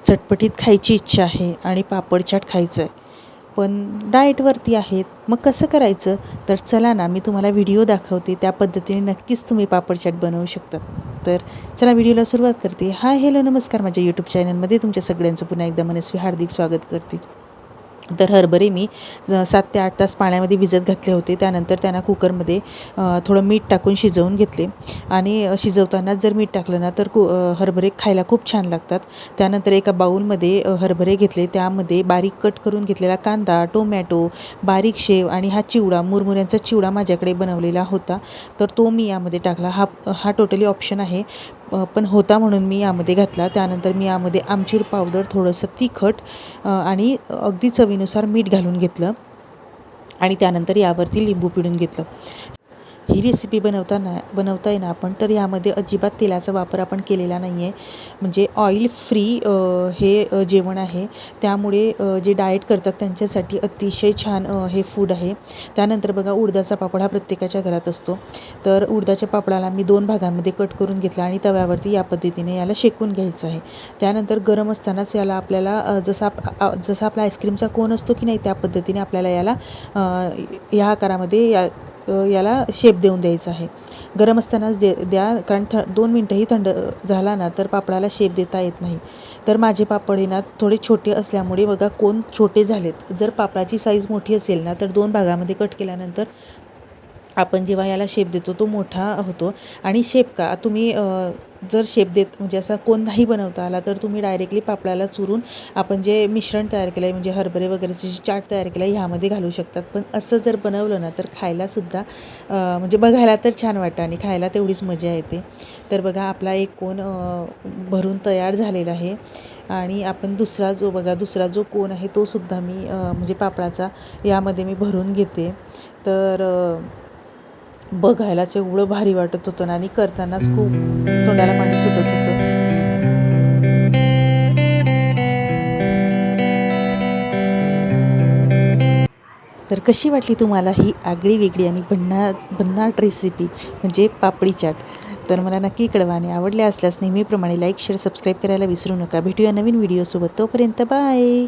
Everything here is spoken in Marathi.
चटपटीत खायची इच्छा आहे आणि पापड चाट खायचं आहे, पण डाएटवरती आहेत, मग कसं करायचं? तर चला ना, मी तुम्हाला व्हिडिओ दाखवते, त्या पद्धतीने नक्कीच तुम्ही पापड चाट बनवू शकता. तर चला व्हिडिओला सुरुवात करते. हाय हॅलो नमस्कार, माझ्या यूट्यूब चॅनलमध्ये तुमच्या सगळ्यांचं पुन्हा एकदा मनस्वी हार्दिक स्वागत करते. तर हरभरे मी 7 ते 8 तास पाण्यामध्ये भिजत घातले होते. त्यानंतर त्यांना कुकरमध्ये थोडं मीठ टाकून शिजवून घेतले आणि शिजवतानाच जर मीठ टाकलं ना तर हरभरे खायला खूप छान लागतात. त्यानंतर एका बाऊलमध्ये हरभरे घेतले, त्यामध्ये बारीक कट करून घेतलेला कांदा, टोमॅटो, बारीक शेव आणि हा चिवडा, मुरमुऱ्यांचा चिवडा माझ्याकडे बनवलेला होता, तर तो मी यामध्ये टाकला. हा टोटली ऑप्शन आहे, पण होता म्हणून मी यामध्ये घातला. त्यानंतर मी यामध्ये आमचूर पावडर, थोडंसं तिखट आणि अगदी चवीनुसार मीठ घालून घेतलं आणि त्यानंतर यावरती लिंबू पिळून घेतलं. ही रेसिपी बनवताय ना आपण, तर यामध्ये अजिबात तेलाचा वापर आपण केलेला नाही आहे. म्हणजे ऑइल फ्री हे जेवण आहे, त्यामुळे जे डाएट करतात त्यांच्यासाठी अतिशय छान हे फूड आहे. त्यानंतर बघा, उडदाचा पापड हा प्रत्येकाच्या घरात असतो, तर उडदाच्या पापडाला मी 2 भागांमध्ये कट करून घेतला आणि तव्यावरती या पद्धतीने याला शेकून घ्यायचं आहे. त्यानंतर गरम असतानाच याला आपल्याला जसा आपला आईस्क्रीमचा कोन असतो की नाही, त्या पद्धतीने आपल्याला याला या आकारामध्ये याला शेप देऊन द्यायचा आहे. गरम असतानाच द्या, कारण 2 मिनटंही थंड झाला ना तर पापडाला शेप देता येत नाही. तर माझे पापड ना थोडे छोटे असल्यामुळे बघा कोन छोटे झालेत. जर पापडाची साईज मोठी असेल ना तर 2 भागामध्ये कट केल्यानंतर आपण जेव्हा याला शेप देतो तो मोठा होतो. आणि शेप का तुम्ही जर शेप देत म्हणजे असा कोण नाही बनवता आला तर तुम्ही डायरेक्टली पापडाला चुरून आपण जे मिश्रण तयार केलं आहे, म्हणजे हरभरे वगैरेचे जे चाट तयार केलं आहे, ह्यामध्ये घालू शकतात. पण असं जर बनवलं ना तर खायलासुद्धा म्हणजे बघायला तर छान वाटतं आणि खायला तेवढीच मजा येते. तर बघा, आपला एक कोन भरून तयार झालेला आहे आणि आपण दुसरा जो कोन आहे तो सुद्धा मी म्हणजे पापडाचा यामध्ये मी भरून घेते. तर बघायलाच एवढं भारी वाटत होतं ना, आणि करतानाच खूप तोंडाला पाणी सुटत होतं. तर कशी वाटली तुम्हाला ही आगळी वेगळी आणि भन्नाट रेसिपी म्हणजे पापडी चाट? तर मला नक्की कळवा आणि आवडल्या असल्यास नेहमीप्रमाणे लाईक, शेअर, सबस्क्राईब करायला विसरू नका. भेटूया नवीन व्हिडिओसोबत. तोपर्यंत बाय.